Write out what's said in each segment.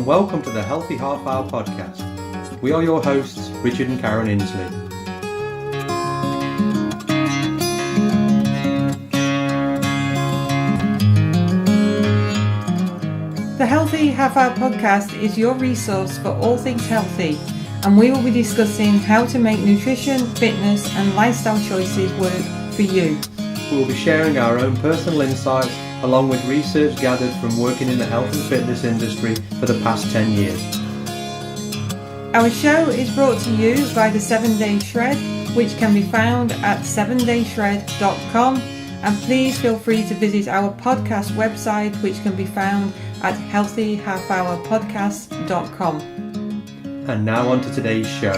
and welcome to the Healthy Half Hour podcast. We are your hosts, Richard and Karen Inslee. The Healthy Half Hour podcast is your resource for all things healthy, and we will be discussing how to make nutrition, fitness and lifestyle choices work for you. We will be sharing our own personal insights along with research gathered from working in the health and fitness industry for the past 10 years. Our show is brought to you by the 7 Day Shred, which can be found at 7dayshred.com, and please feel free to visit our podcast website, which can be found at healthyhalfhourpodcast.com. And now on to today's show.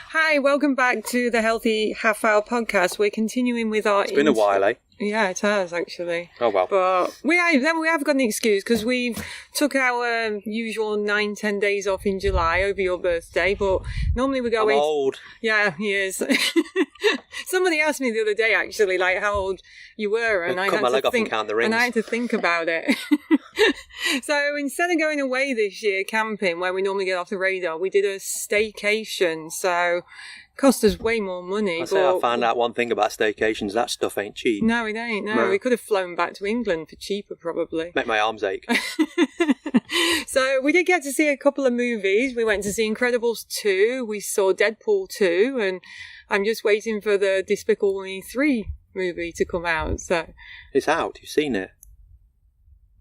Hi, welcome back to the Healthy Half Hour podcast. We're continuing with our... It's been a while, eh? Yeah, it has, actually. Oh, well. But we have got an excuse because we've took our usual 9-10 days off in July over your birthday, but normally we go... I'm old. Yeah, he is. Somebody asked me the other day, actually, like how old you were, and I had to think, count the rings. and I had to think about it. So instead of going away this year camping, where we normally get off the radar, we did a staycation. So cost us way more money. I found out one thing about staycations. That stuff ain't cheap. No, it ain't. No, we could have flown back to England for cheaper, probably. Make my arms ache. So we did get to see a couple of movies. We went to see Incredibles 2. We saw Deadpool 2. And I'm just waiting for the Despicable Me 3 movie to come out. So It's out. You've seen it.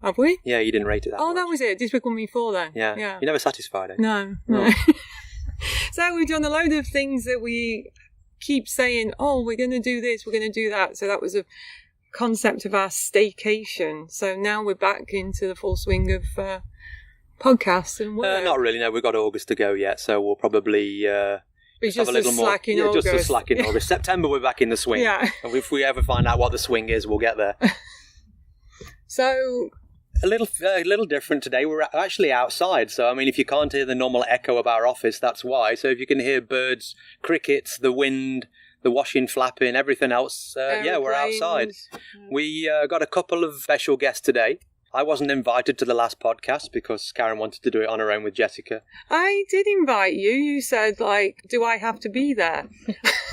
have we? Yeah, you didn't rate it that much. Oh, that was it. Despicable Me 4 then. Yeah. You're never satisfied, eh? No. So we've done a load of things that we keep saying, oh, we're going to do this, we're going to do that. So that was a concept of our staycation. So now we're back into the full swing of podcasts and work. Not really, no. We've got August to go yet, so we'll probably... it's just have a little slack in more, August. just a slack in August. September, we're back in the swing. Yeah. And if we ever find out what the swing is, we'll get there. So... A little different today. We're actually outside, so I mean, if you can't hear the normal echo of our office, that's why. So if you can hear birds, crickets, the wind, the washing, flapping, everything else, yeah, we're outside. We got a couple of special guests today. I wasn't invited to the last podcast because Karen wanted to do it on her own with Jessica. I did invite you. You said, like, do I have to be there?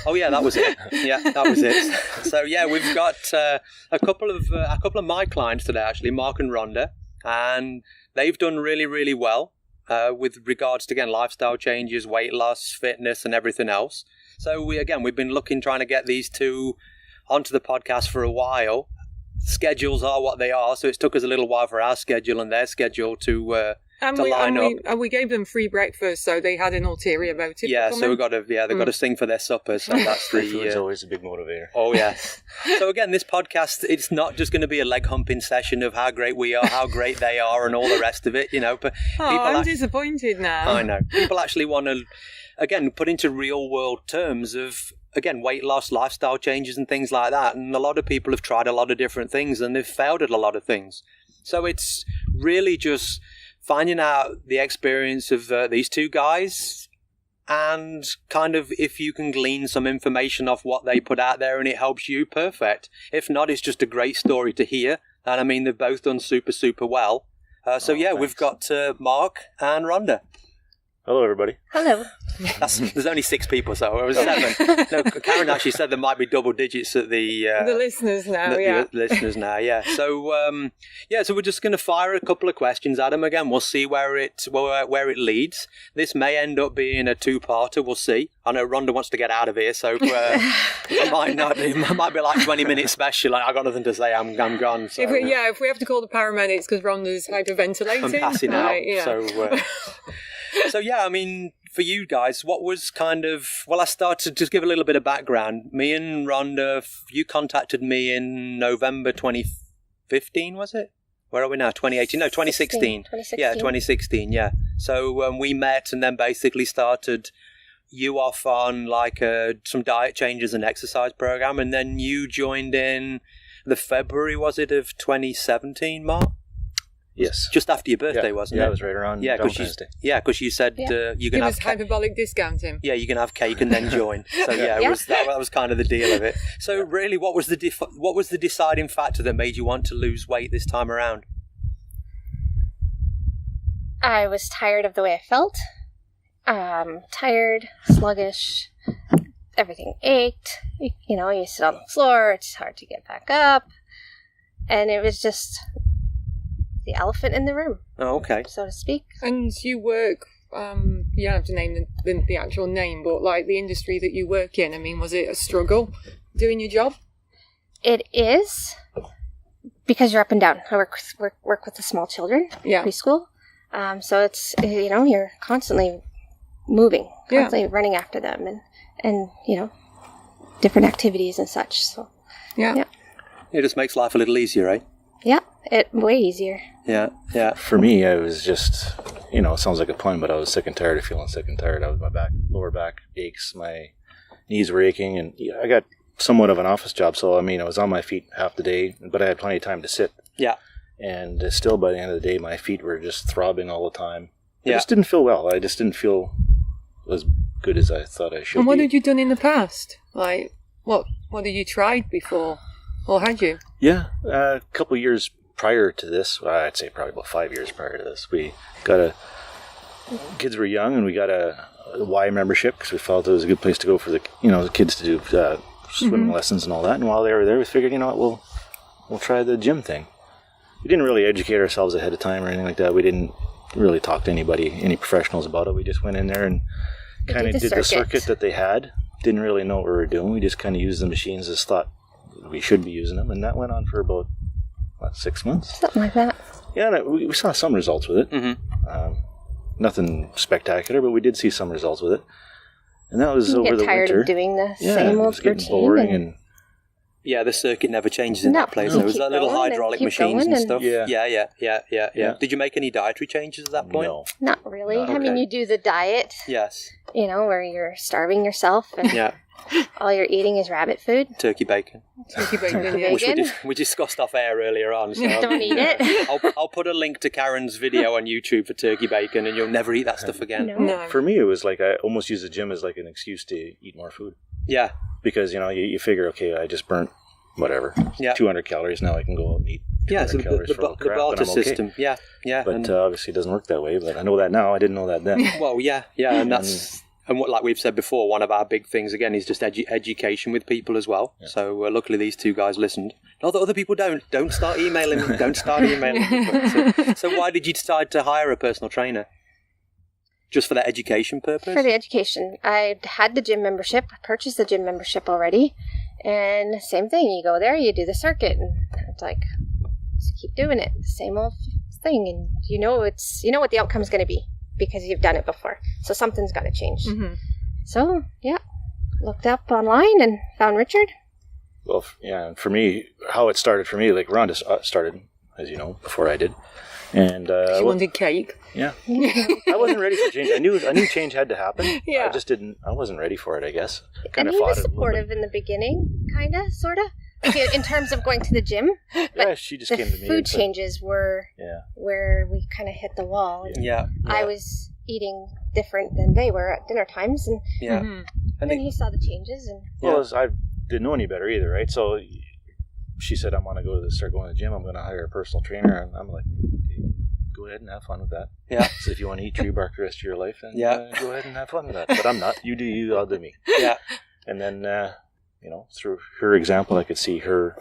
Oh yeah, that was it. Yeah, that was it. So yeah, we've got a couple of my clients today, actually, Mark and Rhonda, and they've done really, really well with regards to, again, lifestyle changes, weight loss, fitness, and everything else. So we've been trying to get these two onto the podcast for a while. Schedules are what they are, so it took us a little while for our schedule and their schedule to line up. And we gave them free breakfast, so they had an ulterior motive. Yeah, so they've got to sing for their suppers. So that's It's always a big motivator. Oh yes. So again, this podcast, it's not just going to be a leg humping session of how great we are, how great they are, and all the rest of it, you know. But I'm disappointed now. I know people actually want to, again, put into real world terms of, again, weight loss, lifestyle changes and things like that. And a lot of people have tried a lot of different things and they've failed at a lot of things. So it's really just finding out the experience of these two guys and kind of if you can glean some information off what they put out there and it helps you, perfect. If not, it's just a great story to hear. And I mean, they've both done super, super well. Thanks. We've got Mark and Rhonda. Hello, everybody. Hello. There's only 6 people, so it was 7. No, Karen actually said there might be double digits at the listeners now. The listeners now, yeah. So so we're just going to fire a couple of questions at them again. We'll see where it leads. This may end up being a 2-parter. We'll see. I know Rhonda wants to get out of here, so it might not. It might be like 20-minute special. Like, I got nothing to say. I'm gone. So, if we have to call the paramedics because Rhonda's hyperventilating, I'm passing out. Yeah. So I mean, for you guys, what was kind of... Well, I started to just give a little bit of background. Me and Rhonda, you contacted me in November 2015, was it? Where are we now? 2018? No, 2016. 2016. Yeah, 2016, yeah. So we met and then basically started you off on like some diet changes and exercise program. And then you joined in the February, was it, of 2017, Mark? Yes. Just after your birthday, wasn't it? Yeah, it was right around Valentine's Day. Yeah, because you said you He can was have cake. hyperbolic discounting. Yeah, you can have cake and then join. So yeah, that was kind of the deal of it. So really, what was the deciding factor that made you want to lose weight this time around? I was tired of the way I felt. Tired, sluggish, everything ached. You sit on the floor, it's hard to get back up. And it was just the elephant in the room. Oh, okay. So to speak. And you work, you don't have to name the actual name, but like the industry that you work in, I mean, was it a struggle doing your job? It is, because you're up and down. I work with the small children, preschool. So it's, you're constantly moving, constantly running after them and different activities and such. So, yeah. It just makes life a little easier, right? Yeah, way easier. Yeah. For me, I was just, it sounds like a pun, but I was sick and tired of feeling sick and tired. I was lower back aches, my knees were aching, and I got somewhat of an office job, so I was on my feet half the day, but I had plenty of time to sit. Yeah. And still, by the end of the day, my feet were just throbbing all the time. I Yeah. just didn't feel well. I just didn't feel as good as I thought I should. And what be. had you done in the past? Like, what had you tried before? Or had you? Yeah, a couple years prior to this, I'd say probably about 5 years prior to this, we got kids were young, and we got a Y membership because we felt it was a good place to go for the kids to do swimming lessons and all that. And while they were there, we figured, we'll try the gym thing. We didn't really educate ourselves ahead of time or anything like that. We didn't really talk to any professionals about it. We just went in there and kind of did the circuit that they had. Didn't really know what we were doing. We just kind of used the machines as thought we should be using them, and that went on for about 6 months, Something like that. Yeah, and we saw some results with it. Mm-hmm. Nothing spectacular, but we did see some results with it, and that was You over get the tired winter. of doing the Yeah, same it old was getting routine. boring, and Yeah, the circuit never changes in No, that place. you There was keep that little going and hydraulic keep machines going and and- stuff. Yeah. Yeah. Did you make any dietary changes at that point? no, Not really. No, I mean, okay. you do the diet, Yes. where you're starving yourself and Yeah. all you're eating is rabbit food. Turkey bacon, Turkey bacon, Turkey yeah. which bacon. we discussed off air earlier on. So Don't eat it. I'll put a link to Karen's video on YouTube for turkey bacon, and you'll never eat that stuff again. No. No. for me, it was like I almost used the gym as like an excuse to eat more food Yeah. because you figure, okay, I just burnt whatever 200 calories. Now I can go out and eat 200 Yeah, so calories the for a crap, barter and I'm okay. system. Yeah. But and, obviously, it doesn't work that way. But I know that now. I didn't know that then. well, yeah, and that's and what, like we've said before, one of our big things again is just education with people as well. Yeah. So luckily these two guys listened. Not that other people don't. Don't start emailing me. Don't start emailing me. But, so why did you decide to hire a personal trainer? Just for that education purpose? For the education. I had the gym membership, purchased the gym membership already, and same thing. You go there, you do the circuit, and it's like, just keep doing it. Same old thing, and you know what the outcome is going to be because you've done it before. So something's got to change. Mm-hmm. So, looked up online and found Richard. Well, yeah, and for me, how it started for me, like Rhonda started, as you know, before I did. And She wanted cake. yeah, I wasn't ready for change. I knew change had to happen. Yeah. I wasn't ready for it, I guess. And Kind of he fought was it a little bit. supportive in the beginning, kind of, sort of, in terms of going to the gym. Yeah, she just The came to me. food and said, changes were Yeah. where we kind of hit the wall. And Yeah. I was eating different than they were at dinner times, and Yeah. Mm-hmm. And then he saw the changes. And Well, I didn't know any better either, right? So she said, "I want to start going to the gym. I'm going to hire a personal trainer." And I'm like, okay, "Go ahead and have fun with that." Yeah. So if you want to eat tree bark the rest of your life, then go ahead and have fun with that. But I'm not. You do you, I'll do me. Yeah. And then, through her example, I could see her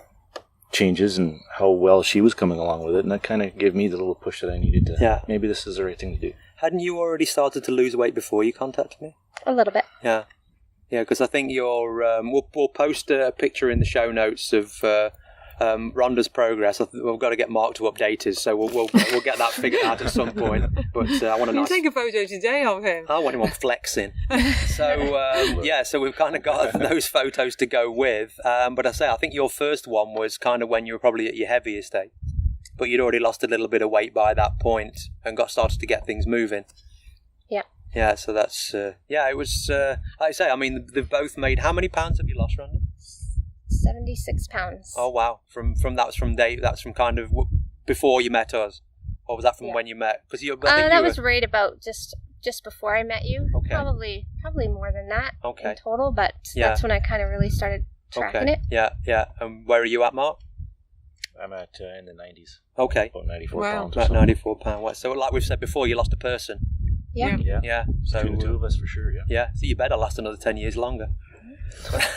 changes and how well she was coming along with it, and that kind of gave me the little push that I needed to. Maybe this is the right thing to do. Hadn't you already started to lose weight before you contacted me? a little bit. Yeah. Yeah, because I think we'll post a picture in the show notes of Rhonda's progress. We've got to get Mark to update us, so we'll get that figured out at some point. But I want a You nice. take a photo today of him. I want him on flexing. So so we've kind of got those photos to go with. But I think your first one was kind of when you were probably at your heaviest state, but you'd already lost a little bit of weight by that point and started to get things moving. Yeah. Yeah, so that's it was. Like I say, I mean, they've both made. How many pounds have you lost, Rhonda? 76 pounds. Oh wow! That's from kind of before you met us. Or was that from when you met? Because that was right about just before I met you. Okay. Probably more than that in total, but Yeah. that's when I kind of really started tracking it. Yeah. And where are you at, Mark? I'm at in the 90s. Okay. About 94 Wow. pounds. Or About so. 94 pounds. So like we've said before, you lost a person. Yeah. Yeah. So Between the two of us, for sure, yeah. Yeah. So you better last another 10 years longer.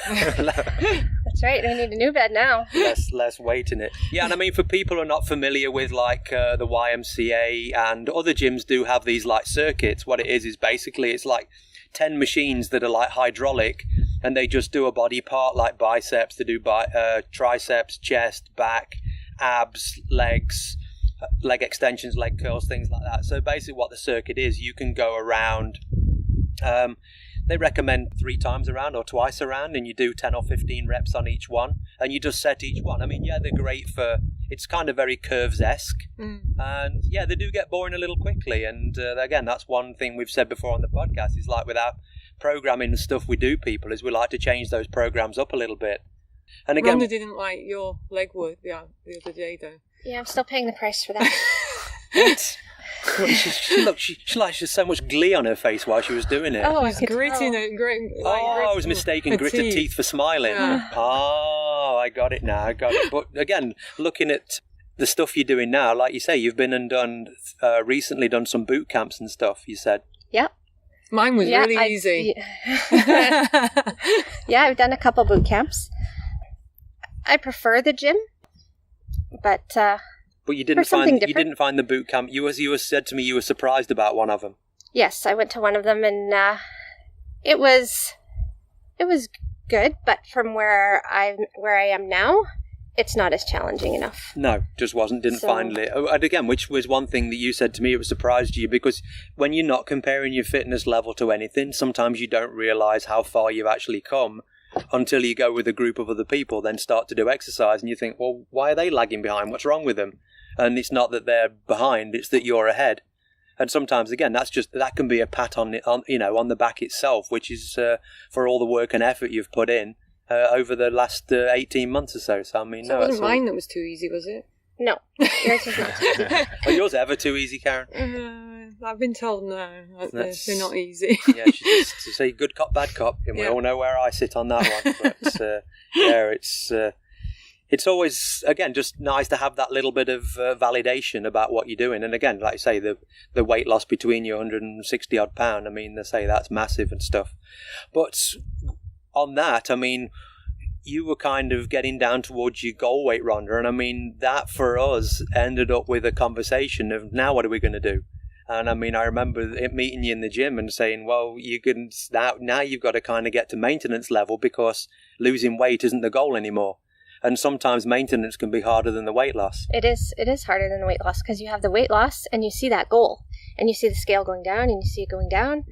That's right. I need a new bed now. less weight in it. Yeah, and I mean, for people who are not familiar with like the YMCA and other gyms do have these like circuits. What it is basically it's like 10 machines that are like hydraulic, and they just do a body part like biceps. They do triceps, chest, back, abs, legs, leg extensions, leg curls, things like that. So basically, what the circuit is, you can go around. They recommend 3 times around or twice around, and you do 10 or 15 reps on each one, and you just set each one. I mean, yeah, they're great for, it's kind of very curves-esque, and yeah, they do get boring a little quickly, and again, that's one thing we've said before on the podcast, is like with our programming and stuff we do, people, is we like to change those programs up a little bit. And again, Rhonda didn't like your leg work the other day, though. Yeah, I'm still paying the price for that. she had so much glee on her face while she was doing it. Oh, I It's could gritting tell. it. Great. I was mistaken gritted teeth for smiling. Yeah. Oh, I got it now. I got it. But again, looking at the stuff you're doing now, like you say, you've been and done recently done some boot camps and stuff. You said. Yep. Mine was really easy. Yeah, I've done a couple boot camps. I prefer the gym, but you didn't for something find different. you didn't find the boot camp. You said to me you were surprised about one of them. yes, I went to one of them, and it was good. But from where I am now, it's not as challenging enough. No, just wasn't. Didn't So- find it. And again, which was one thing that you said to me, it surprised you, because when you're not comparing your fitness level to anything, sometimes you don't realise how far you've actually come until you go with a group of other people, then start to do exercise, and you think, well, why are they lagging behind? What's wrong with them? And it's not that they're behind; it's that you're ahead. And sometimes, again, that can be a pat on the back itself, which is for all the work and effort you've put in over the last 18 months or so. So I mean, So it wasn't mine that was too easy, was it? No, yours was not. Are yours ever too easy, Karen? I've been told no. That's- They're not easy. Yeah, she just to say good cop, bad cop, and we Yeah. all know where I sit on that one. But yeah, it's always, again, just nice to have that little bit of validation about what you're doing. And again, like I say, the weight loss between you, 160 odd pound. I mean, they say that's massive and stuff. But on that, I mean, you were kind of getting down towards your goal weight, Rhonda, and I mean, that for us ended up with a conversation of, now what are we going to do? And I mean, I remember meeting you in the gym and saying, well, you can now you've got to kind of get to maintenance level, because losing weight isn't the goal anymore. And sometimes maintenance can be harder than the weight loss. It is harder than the weight loss, because you have the weight loss and you see that goal, and you see the scale going down, and you see it going down,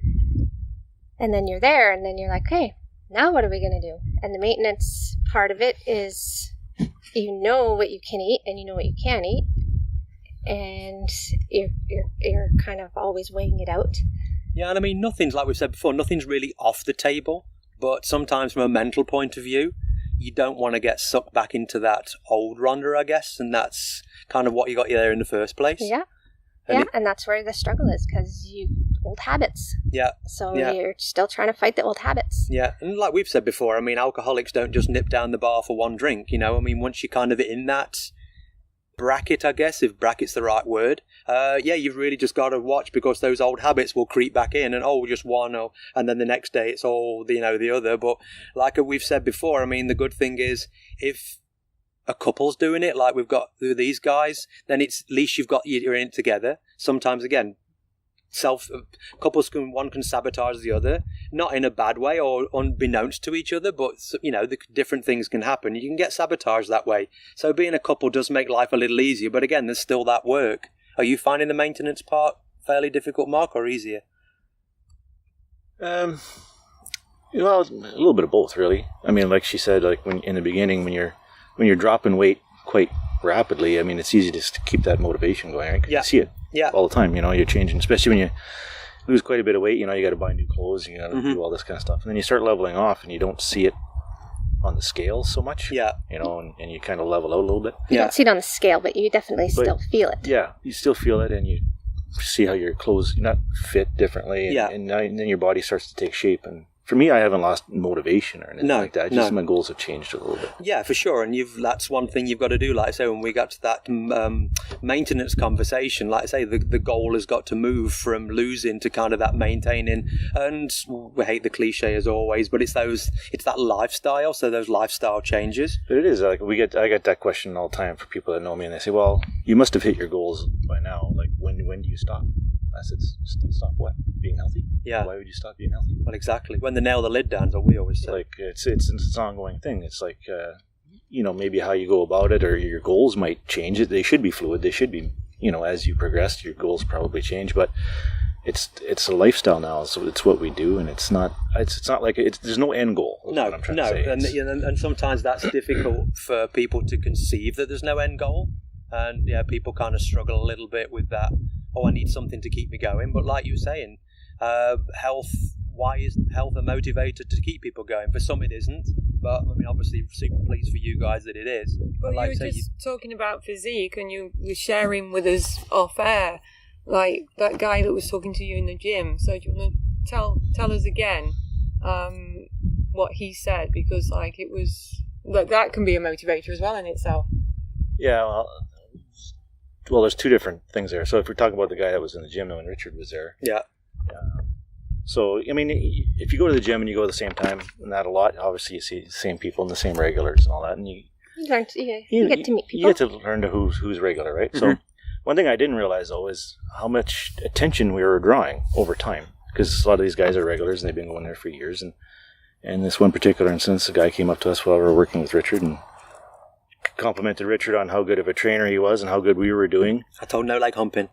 and then you're there, and then you're like, hey, now what are we going to do? And the maintenance part of it is, you know what you can eat and you know what you can't eat, and you're kind of always weighing it out. Yeah, and I mean, nothing's, like we've said before, nothing's really off the table, but sometimes from a mental point of view, you don't want to get sucked back into that old Rhonda, I guess, and that's kind of what you got you there in the first place. Yeah. And And that's where the struggle is, because old habits. Yeah. So Yeah. you're still trying to fight the old habits. Yeah, and like we've said before, I mean, alcoholics don't just nip down the bar for one drink, you know. I mean, once you're kind of in that bracket, I guess, if bracket's the right word, yeah, you've really just got to watch, because those old habits will creep back in, and just one, and then the next day it's all, the other. But like we've said before, I mean, the good thing is, if a couple's doing it, like we've got these guys, then it's at least you're in it together. Sometimes, again, couples one can sabotage the other, not in a bad way or unbeknownst to each other, but the different things can happen. You can get sabotaged that way. So being a couple does make life a little easier, but again, there's still that work. Are you finding the maintenance part fairly difficult, Mark, or easier? Well, a little bit of both, really. I mean, like she said, like when in the beginning, when you're dropping weight quite rapidly, I mean, it's easy just to keep that motivation going. Right? 'Cause Yeah. you see it Yeah. all the time. You're changing, especially when you lose quite a bit of weight. You got to buy new clothes, you got to Mm-hmm. do all this kind of stuff, and then you start leveling off, and you don't see it on the scale so much. Yeah. You know, and you kind of level out a little bit. You don't see it on the scale, but you definitely still feel it. Yeah, you still feel it, and you see how your clothes not fit differently, and, Yeah. and then your body starts to take shape. And for me, I haven't lost motivation or anything like that. Just my goals have changed a little bit. Yeah, for sure. And that's one thing you've got to do. Like I say, when we got to that maintenance conversation, like I say, the goal has got to move from losing to kind of that maintaining. And we hate the cliche as always, but it's that lifestyle. So those lifestyle changes. But it is like I get that question all the time for people that know me, and they say, "Well, you must have hit your goals by now. Like when do you stop?" I said, "Stop what? Being healthy? Yeah. Why would you stop being healthy?" Well, exactly. When they nail the lid down, is what we always say. Like it's an ongoing thing. It's like maybe how you go about it, or your goals might change. They should be fluid. They should be, as you progress, your goals probably change. But it's a lifestyle now, so it's what we do, and it's not like there's no end goal. No, and sometimes that's difficult for people to conceive that there's no end goal, and people kind of struggle a little bit with that. Oh, I need something to keep me going. But like you were saying, health. Why isn't health a motivator to keep people going? For some, it isn't. But I mean, obviously, super pleased for you guys that it is. But like you were just talking about physique, and you were sharing with us off air, like that guy that was talking to you in the gym. So do you want to tell us again what he said? Because like it was that can be a motivator as well in itself. Yeah. Well, there's two different things there. So if we're talking about the guy that was in the gym when Richard was there. Yeah. So, I mean, if you go to the gym and you go at the same time, and that a lot, obviously you see the same people and the same regulars and all that, and you learn to, you get to meet people. You get to learn to who's regular, right? Mm-hmm. So one thing I didn't realize, though, is how much attention we were drawing over time, because a lot of these guys are regulars, and they've been going there for years, and this one particular instance, a guy came up to us while we were working with Richard, and complimented Richard on how good of a trainer he was and how good we were doing. I told no leg humping.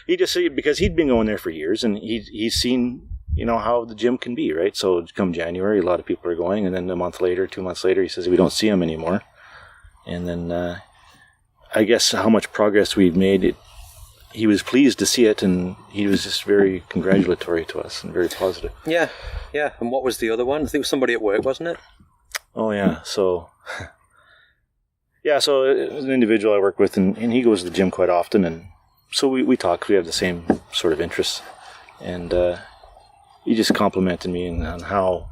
He just said, because he'd been going there for years, and he's seen how the gym can be, right? So come January, a lot of people are going, and then a month later, 2 months later, he says we don't see him anymore. And then I guess how much progress we've made, he was pleased to see it, and he was just very congratulatory to us and very positive. Yeah. And what was the other one? I think it was somebody at work, wasn't it? Oh, yeah. So, so an individual I work with, and he goes to the gym quite often, and so we talk. We have the same sort of interests, and he just complimented me on how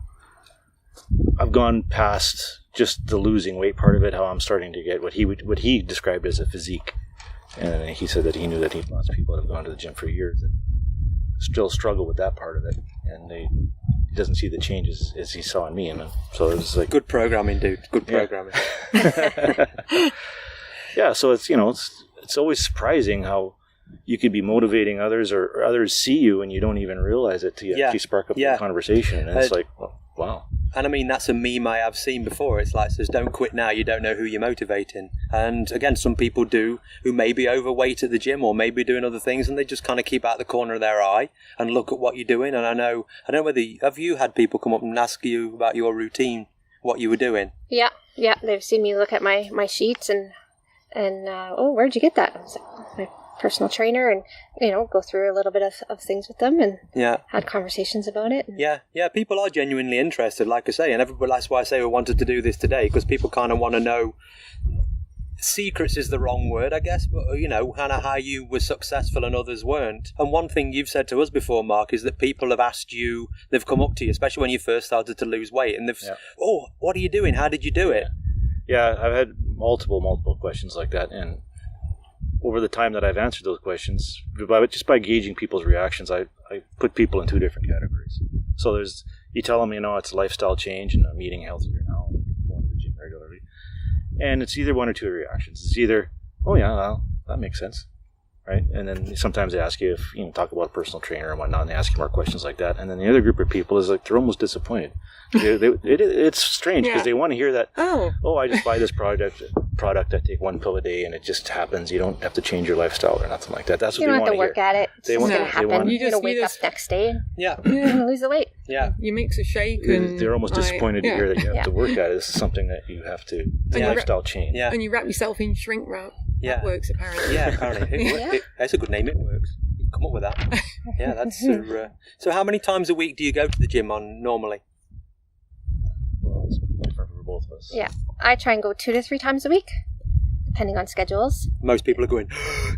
I've gone past just the losing weight part of it, how I'm starting to get what he described as a physique. And he said that he knew that he had lots of people that have gone to the gym for years that still struggle with that part of it, and he doesn't see the changes as he saw in me. And so it was like good programming, dude. Good programming. Yeah, so it's it's always surprising how you could be motivating others, or others see you and you don't even realize it till you actually spark up the conversation, and it's like, well, wow. And I mean, that's a meme I have seen before. It's like, it says, don't quit now, you don't know who you're motivating. And again, some people do, who may be overweight at the gym or maybe doing other things, and they just kind of keep out the corner of their eye and look at what you're doing. And I don't know whether, have you had people come up and ask you about your routine, what you were doing? Yeah. They've seen me look at my sheets and oh, where'd you get that? I was like, my personal trainer, and go through a little bit of things with them, and had conversations about it. Yeah, people are genuinely interested, like I say, and everybody, that's why I say we wanted to do this today, because people kind of want to know. Secrets is the wrong word, I guess, but kind of how you were successful and others weren't. And one thing you've said to us before, Mark, is that people have asked you, they've come up to you, especially when you first started to lose weight, and they've oh, what are you doing? How did you do it? Yeah, I've had multiple questions like that, and over the time that I've answered those questions, just by gauging people's reactions, I put people in two different categories. So you tell them, it's a lifestyle change, and I'm eating healthier now, and going to the gym regularly. And it's either one or two reactions. It's either, oh yeah, well, that makes sense, right? And then sometimes they ask you if, talk about a personal trainer and whatnot, and they ask you more questions like that. And then the other group of people is like, they're almost disappointed. It's strange, because they want to hear that, oh, I just buy this product, I take one pill a day, and it just happens. You don't have to change your lifestyle or nothing like that. That's what they want to hear. You don't have to work at it. It's going to happen. You're going to wake up next day and you're going to lose the weight. Yeah. You mix a shake and... They're almost disappointed to hear that you have to work at it. This is something that you have to... It's a lifestyle change. Yeah. And you wrap yourself in shrink wrap. Yeah. That works, apparently. Yeah, apparently. That's a good name. It works. You come up with that. Yeah, that's... So how many times a week do you go to the gym on normally? us. Yeah. I try and go 2 to 3 times a week, depending on schedules. Most people are going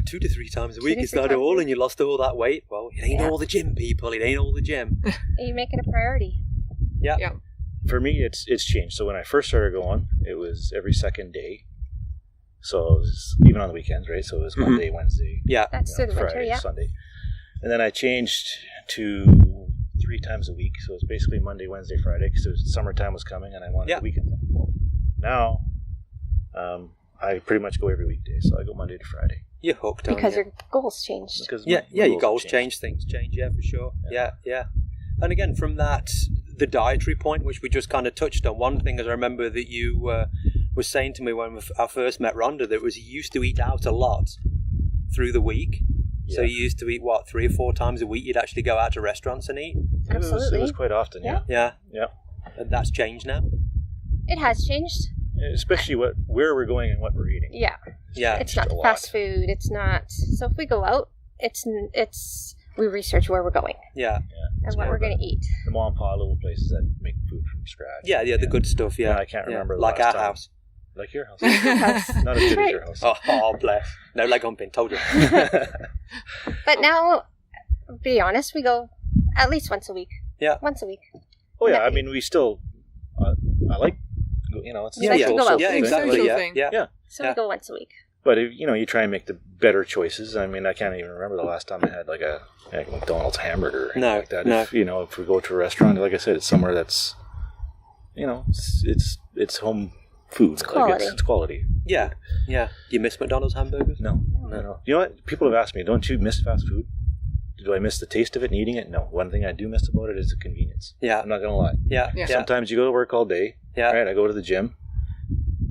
2 to 3 times a week. to It's 3 not times a all, week. and you lost all that weight. Well, it ain't Yeah. all the gym, people. It ain't all the gym. You make it a priority. Yeah. Yeah. For me, it's changed. So when I first started going, it was every second day. So it was even on the weekends, right? So it was Monday, Wednesday, Yeah. That's through the winter, Friday, yeah. Sunday. And then I changed to 3 times a week. So it was basically Monday, Wednesday, Friday, because summertime was coming and I wanted Yeah. the weekend. Now, I pretty much go every weekday. So I go Monday to Friday. You're hooked, aren't Because you? your goals changed. Because Yeah, my your goals have change, things change, yeah, for sure. Yeah. And again, from that, the dietary point, which we just kind of touched on, one thing is I remember that you were saying to me when I first met Rhonda, that was you used to eat out a lot through the week. So Yeah. you used to eat, 3 or 4 times a week? You'd actually go out to restaurants and eat? Absolutely. It was quite often, yeah. Yeah. Yeah. And that's changed now? It has changed. Especially where we're going and what we're eating. Yeah. Yeah. It's not a lot. fast food. It's not. So if we go out, it's we research where we're going Yeah. and what more we're of a- going to eat. The mom and pop little places that make food from scratch. Yeah, the good stuff, yeah. I can't remember the Like last our time. house. Like your house. House. Not as good as Right. your house. Oh, bless. No leg humping, told you. But now, be honest, we go at least once a week. Yeah. Once a week. Oh yeah, I mean we still. I like, it's You like to go out. Yeah, It's a exactly. social Yeah. thing. Yeah. Yeah. So Yeah. we go once a week. But if, you try and make the better choices. I mean, I can't even remember the last time I had like a McDonald's hamburger or anything No, like that. no. If we go to a restaurant, like I said, it's somewhere that's, it's home food. It's quality. It's quality. Yeah. Do you miss McDonald's hamburgers? No. You know what? People have asked me, don't you miss fast food? Do I miss the taste of it and eating it? No. One thing I do miss about it is the convenience. Yeah. I'm not going to lie. Yeah. Yeah. Sometimes you go to work all day. Yeah. Right. I go to the gym,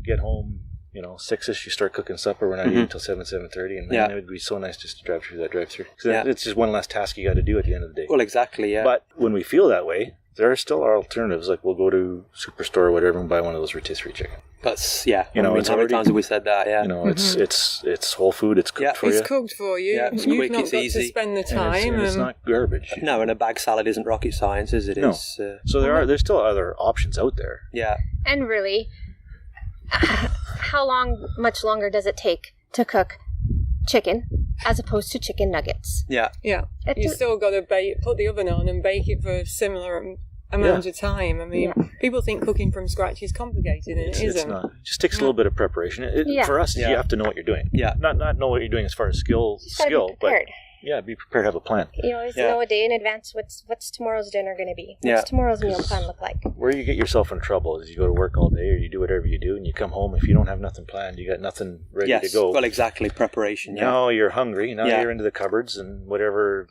get home, 6ish, you start cooking supper. We're not eating until 7:30. And man, it would be so nice just to drive through that drive-through. Yeah. It's just one less task you got to do at the end of the day. Well, exactly, yeah. But when we feel that way, there are still alternatives. Like we'll go to Superstore or whatever and buy one of those rotisserie chicken. That's, yeah. You know, it's how many already- times have we said that, yeah. It's whole food. It's cooked Yeah. for you. It's cooked for you. Yeah, it's You've quick, not it's got easy. to spend the And time. it's not garbage. No, and a bag salad isn't rocket science, is it? No. It's, So there's still other options out there. yeah. And really, much longer does it take to cook chicken as opposed to chicken nuggets? Yeah. Yeah. It's You a- still got to put the oven on and bake it for a similar amount of time. I mean, people think cooking from scratch is complicated, and it It's isn't. not. It just takes a little bit of preparation. Yeah. For us, Yeah. you have to know what you're doing. Yeah. Not know what you're doing as far as skill, Just gotta be but prepared. yeah, be prepared to have a plan. You always Yeah. know a day in advance what's tomorrow's dinner going to be. Yeah. What's tomorrow's meal plan look like? Where you get yourself in trouble is you go to work all day or you do whatever you do and you come home. If you don't have nothing planned, you got nothing ready Yes. to go. Well, exactly. Preparation, yeah. Now you're hungry. Now Yeah. you're into the cupboards and whatever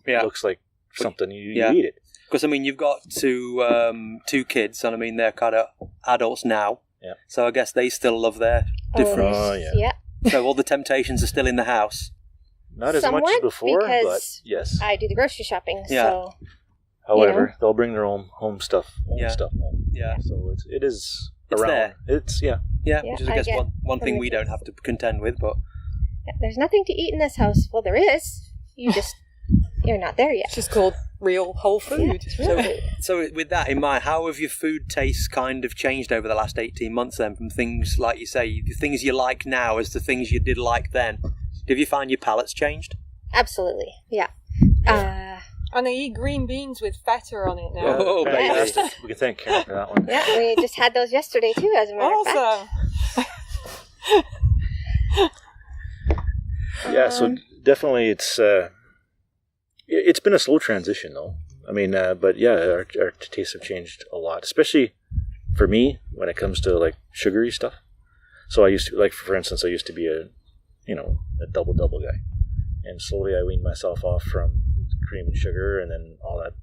Yeah. looks like something, you Yeah. eat it. Because, I mean, you've got two kids, and I mean, they're kind of adults now. Yeah. So I guess they still love their different. Oh, yeah. Yeah. So all the temptations are still in the house. Not as much as Somewhat, before, but because yes. I do the grocery shopping, Yeah. so However, they'll bring their own home stuff home. Yeah. So it is It's around. there. It's Yeah, Yeah, which is, I I guess, get one thing from we the don't have to contend with, but there's nothing to eat in this house. Well, there is. You're not there yet. It's just called real whole food. so with that in mind, how have your food tastes kind of changed over the last 18 months then, from things like you say, the things you like now as the things you did like then? Have you find your palate's changed? Absolutely. Yeah. And I eat green beans with feta on it now. Oh, baby. fantastic. We can thank Karen for that one. Yeah, we just had those yesterday too, as a matter of fact. Awesome. Yeah, so definitely it's been a slow transition though. I mean, but yeah, our tastes have changed a lot, especially for me when it comes to like sugary stuff. So I used to, like, for instance, I used to be a double guy, and slowly I weaned myself off from cream and sugar and then all that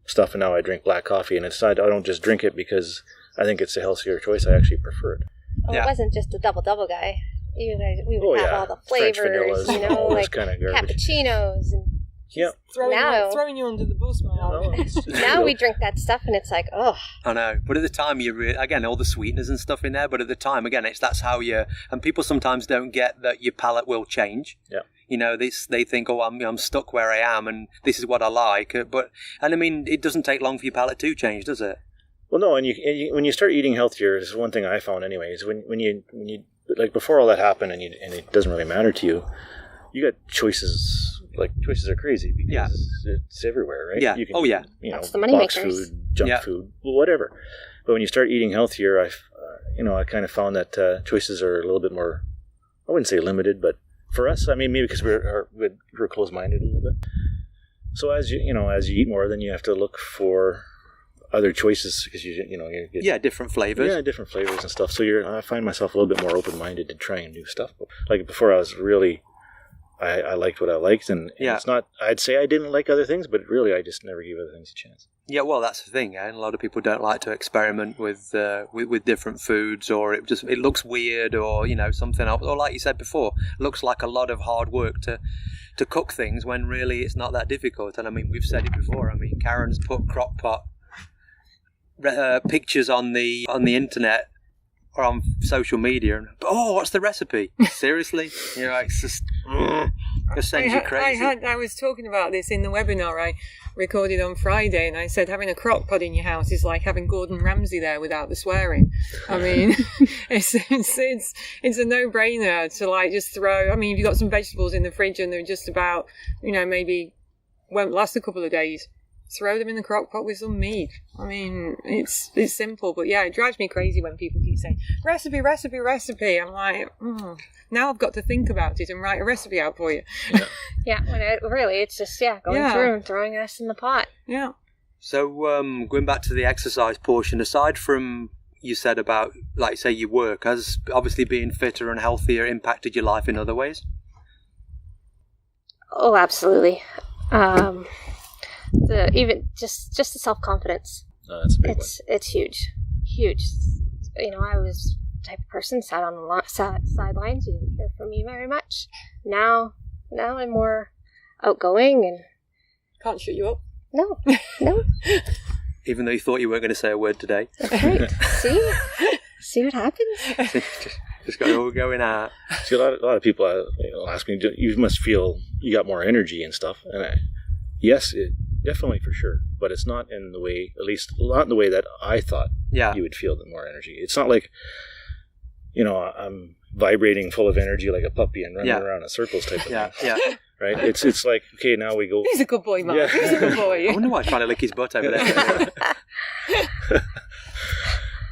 stuff, and now I drink black coffee, and I don't just drink it because I think it's a healthier choice. I actually prefer it. Oh, Yeah. It wasn't just a double guy. You guys, we Oh, would have yeah. all the French flavors, vanillas and all this like kind of garbage. cappuccinos, and Yep. Throwing you under the bus, man. No, it's now we drink that stuff, and it's like, oh, I know, but at the time again, all the sweeteners and stuff in there, but at the time, again, that's how and people sometimes don't get that your palate will change. Yeah. They think, oh, I'm stuck where I am and this is what I like, and I mean, it doesn't take long for your palate to change, does it? Well, no, and when you start eating healthier, is one thing I found anyway, is when you like before all that happened and it doesn't really matter to you, you got choices. Like choices are crazy because it's everywhere, right? Yeah. You can, That's the money box makers. food, junk food, whatever. But when you start eating healthier, I kind of found that choices are a little bit more. I wouldn't say limited, but for us, I mean, maybe because we're closed-minded a little bit. So as you eat more, then you have to look for other choices because you get different flavors. Yeah, different flavors and stuff. So I find myself a little bit more open-minded to trying new stuff. Like before, I was really. I liked what I liked, and it's not. I'd say I didn't like other things, but really, I just never gave other things a chance. Yeah, well, that's the thing. A lot of people don't like to experiment with different foods, or it looks weird, or something else. Or like you said before, looks like a lot of hard work to cook things when really it's not that difficult. And I mean, we've said it before. I mean, Karen's put crock pot pictures on the internet or on social media, and what's the recipe? Seriously, it's just sends you crazy. I was talking about this in the webinar I recorded on Friday, and I said having a crock pot in your house is like having Gordon Ramsay there without the swearing. I mean, it's a no-brainer to like just throw. I mean, if you've got some vegetables in the fridge and they're just about, maybe won't last a couple of days, throw them in the crock pot with some meat. I mean, it's simple, but it drives me crazy when people keep saying recipe. I'm like, now I've got to think about it and write a recipe out for you. Yeah, when it's just going through and throwing us in the pot. Yeah. So going back to the exercise portion, aside from you said about, like, say, your work, has obviously being fitter and healthier impacted your life in other ways? Oh, absolutely. Even just the self-confidence. That's a big one. It's huge. I was the type of person sat on the sidelines. You didn't hear from me very much. Now I'm more outgoing and can't shut you up. No. Even though you thought you weren't going to say a word today. That's right. See what happens. Just got it all going out. See, a lot of people ask me, you must feel you got more energy and stuff, and yes, definitely for sure, but it's not in the way, at least not in the way that I thought you would feel the more energy. It's not like, I'm vibrating full of energy like a puppy and running around in circles type of thing. Yeah. Right? It's like, okay, now we go. He's a good boy, Mark. He's a good boy. I wonder why I'm trying to lick his butt over there.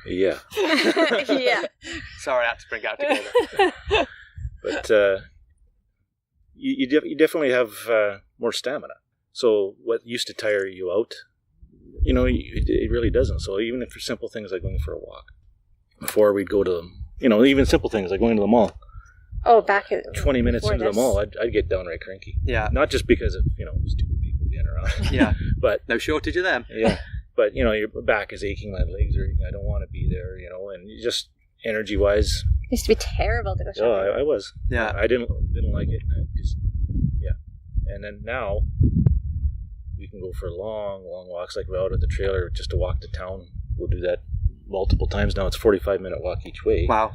Yeah. Yeah. Sorry, I had to bring it out together. But you definitely have more stamina. So what used to tire you out, it really doesn't. So even if for simple things like going for a walk, before we'd go to, even simple things like going to the mall. Oh, back at 20 minutes into the mall, I'd get downright cranky. Yeah. Not just because of, stupid people getting around. Yeah. But no shortage of them. Yeah. But, your back is aching, my legs are aching, I don't want to be there, and just energy-wise. It used to be terrible to go shopping. Oh, I was. Yeah. I didn't like it. And then now, we can go for long walks, like we're out at the trailer just to walk to town. We'll do that multiple times now. It's a 45-minute walk each way. Wow.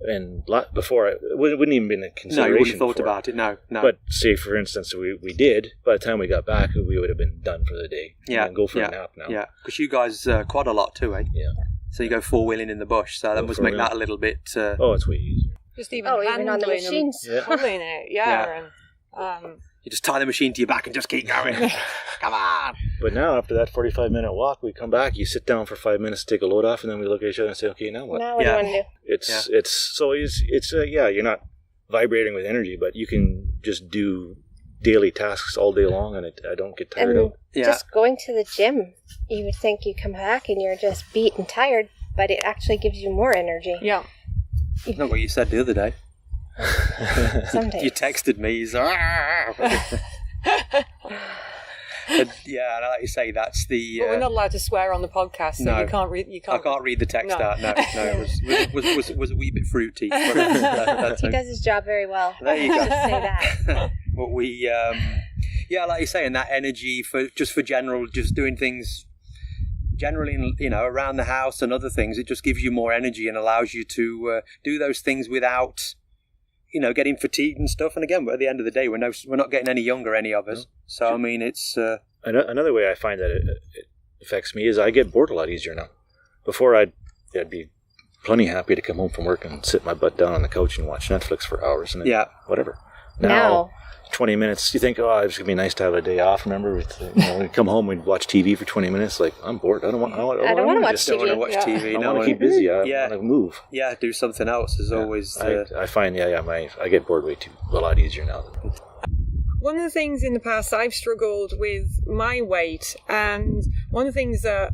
And before, it wouldn't even been a consideration. No, you wouldn't have thought before. About it, no. But say, for instance, we did, by the time we got back, we would have been done for the day. Yeah. And go for a nap now. Yeah, because you guys quad a lot too, eh? Yeah. So you go four-wheeling in the bush, so that must make that a little bit... it's way easier. Just even even on the machines. Pulling it, and... You just tie the machine to your back and just keep going. Come on. But now, after that 45-minute walk, we come back, you sit down for 5 minutes to take a load off, and then we look at each other and say, okay, now what? Now what do you want to do? It's you're not vibrating with energy, but you can just do daily tasks all day long, and I don't get tired out. Yeah. Just going to the gym, you would think you come back and you're just beat and tired, but it actually gives you more energy. Yeah. Not what you said the other day. Some days. You texted me. He's like, yeah, like you say, that's the. But we're not allowed to swear on the podcast, so you can't read. I can't read the text out. No, it was a wee bit fruity. But he does his job very well. There you go. Just say that. But we, like you say, and that energy for general, just doing things. Generally, around the house and other things, it just gives you more energy and allows you to do those things without. Getting fatigued and stuff. And again, at the end of the day, we're not getting any younger, any of us. No. So, I mean, it's... Another way I find that it affects me is I get bored a lot easier now. before I'd be plenty happy to come home from work and sit my butt down on the couch and watch Netflix for hours and then whatever. Now 20 minutes, you think, it's going to be nice to have a day off, remember? We'd come home, we'd watch TV for 20 minutes, like, I'm bored. I don't want to watch TV. I don't want to keep busy. I want to move. Yeah, do something else is always... I find, I get bored a lot easier now. One of the things in the past I've struggled with my weight, and one of the things that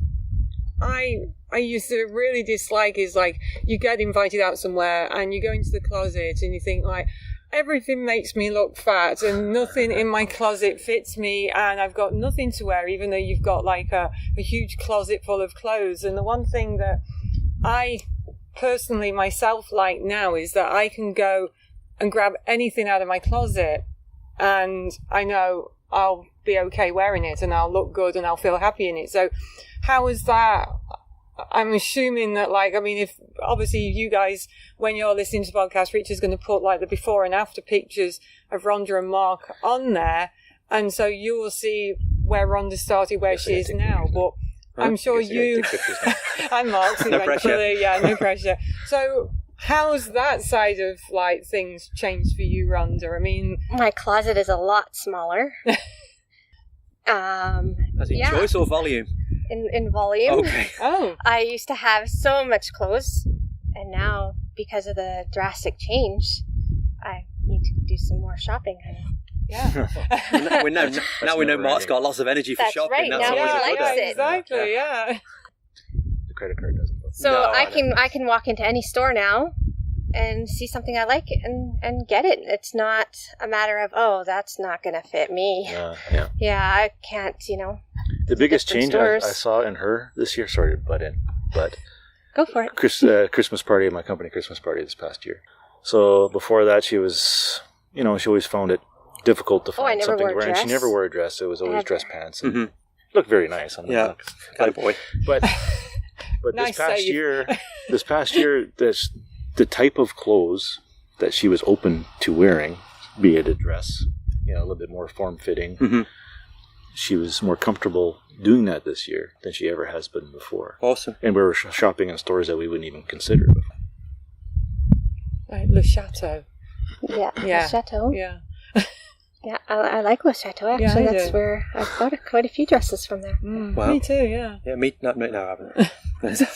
I used to really dislike is, like, you get invited out somewhere and you go into the closet and you think, like, everything makes me look fat and nothing in my closet fits me and I've got nothing to wear, even though you've got like a huge closet full of clothes. And the one thing that I personally myself like now is that I can go and grab anything out of my closet and I know I'll be okay wearing it and I'll look good and I'll feel happy in it. So how is that? I'm assuming that, like, I mean, if obviously you guys, when you're listening to the podcast, Richard's going to put like the before and after pictures of Rhonda and Mark on there. And so you will see where Rhonda started, where she is now. But I'm sure you and Mark, no pressure. Yeah, no pressure. So how's that side of like things changed for you, Rhonda? I mean, my closet is a lot smaller. As in choice or volume? In volume. Okay. Oh. I used to have so much clothes, and now, because of the drastic change, I need to do some more shopping. Yeah. we know Mark's got lots of energy for That's shopping. right. That's Now always he a good likes idea. it. Exactly, yeah. The credit card doesn't. So No, I can walk into any store now and see something I like and get it. It's not a matter of, that's not going to fit me. Yeah, I can't, The biggest change I stores. saw in her this year, sorry to butt in, but Go for it. Christmas party at my company, Christmas party this past year. So before that, she was, she always found it difficult to find something to wear. And she never wore a dress. It was always dress pants. And looked very nice. Cowboy. But Nice this past year, the type of clothes that she was open to wearing, be it a dress, a little bit more form-fitting, she was more comfortable doing that this year than she ever has been before. Awesome. And we were shopping in stores that we wouldn't even consider before. Like Le Chateau. Yeah. Yeah. Le Chateau. Yeah. Yeah, I like Le Chateau, actually. Yeah, I That's do. where I've got quite a few dresses from there. Wow. Me too, yeah. Yeah, no, I haven't.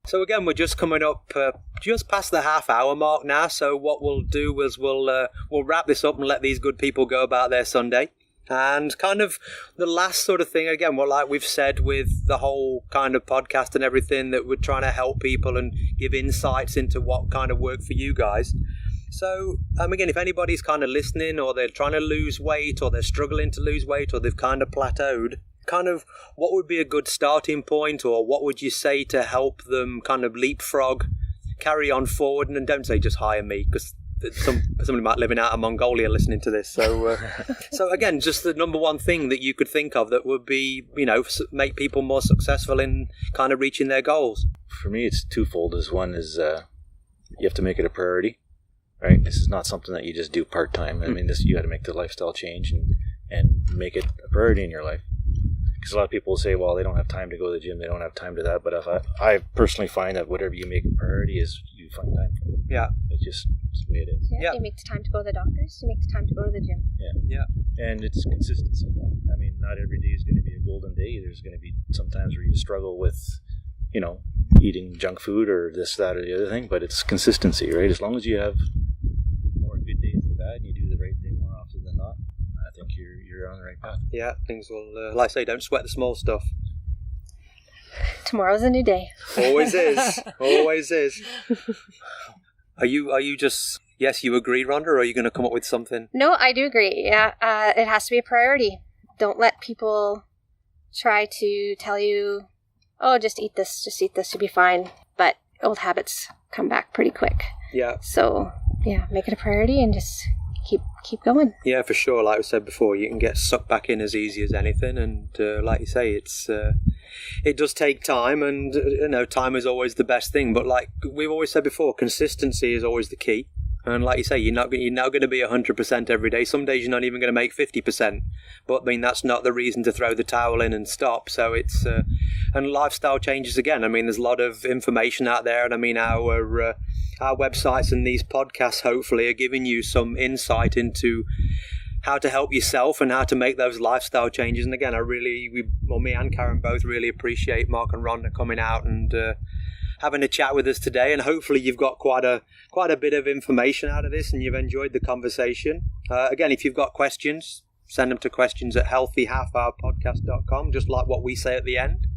So again, we're just coming up just past the half hour mark now. So what we'll do is we'll wrap this up and let these good people go about their Sunday. And kind of the last sort of thing, again, like we've said with the whole kind of podcast and everything, that we're trying to help people and give insights into what kind of worked for you guys. So, again, if anybody's kind of listening or they're trying to lose weight or they're struggling to lose weight or they've kind of plateaued, kind of what would be a good starting point, or what would you say to help them kind of leapfrog, carry on forward? And don't say just hire me, because somebody might living out of Mongolia listening to this. So, so again, just the number one thing that you could think of that would be, make people more successful in kind of reaching their goals. For me, it's twofold. One is you have to make it a priority. Right, this is not something that you just do part time. I mean, you got to make the lifestyle change and make it a priority in your life. Because a lot of people say, well, they don't have time to go to the gym, they don't have time to that. But I personally find that whatever you make a priority is, you find time for it. Yeah, it's just the way it is. Yeah, you make the time to go to the doctors, you make the time to go to the gym. Yeah, and it's consistency. I mean, not every day is going to be a golden day. There's going to be some times where you struggle with, eating junk food or this, that, or the other thing. But it's consistency, right? As long as you have more good days than bad, and you do the right thing more often than not, I think you're on the right path. Yeah, things will, like I say, don't sweat the small stuff. Tomorrow's a new day. Always is. Always is. Are you just, yes, you agree, Rhonda, or are you going to come up with something? No, I do agree. Yeah, it has to be a priority. Don't let people try to tell you, oh, just eat this, you'll be fine. But old habits come back pretty quick. Yeah. So, yeah, make it a priority and just keep going. Yeah, for sure. Like I said before, you can get sucked back in as easy as anything. And like you say, it does take time, and time is always the best thing. But like we've always said before, consistency is always the key. And like you say, you're not going to be 100% every day. Some days you're not even going to make 50%. But I mean, that's not the reason to throw the towel in and stop. So it's and lifestyle changes again. I mean, there's a lot of information out there, and I mean our websites and these podcasts hopefully are giving you some insight into how to help yourself and how to make those lifestyle changes. And again, me and Karen both really appreciate Mark and Rhonda coming out and having a chat with us today. And hopefully you've got quite a bit of information out of this and you've enjoyed the conversation. Again, if you've got questions, send them to questions@healthyhalfhourpodcast.com, just like what we say at the end.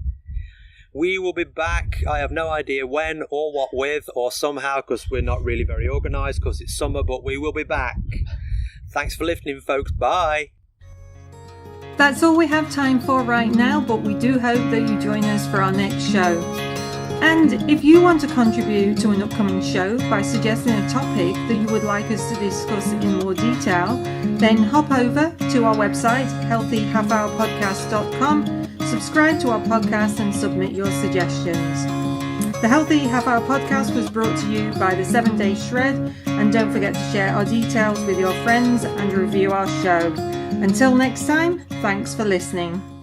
We will be back. I have no idea when or what with or somehow, because we're not really very organised because it's summer, but we will be back. Thanks for listening, folks. Bye. That's all we have time for right now, but we do hope that you join us for our next show. And if you want to contribute to an upcoming show by suggesting a topic that you would like us to discuss in more detail, then hop over to our website, healthyhalfhourpodcast.com, subscribe to our podcast and submit your suggestions. The Healthy Half Hour Podcast was brought to you by the 7 Day Shred, and don't forget to share our details with your friends and review our show. Until next time, thanks for listening.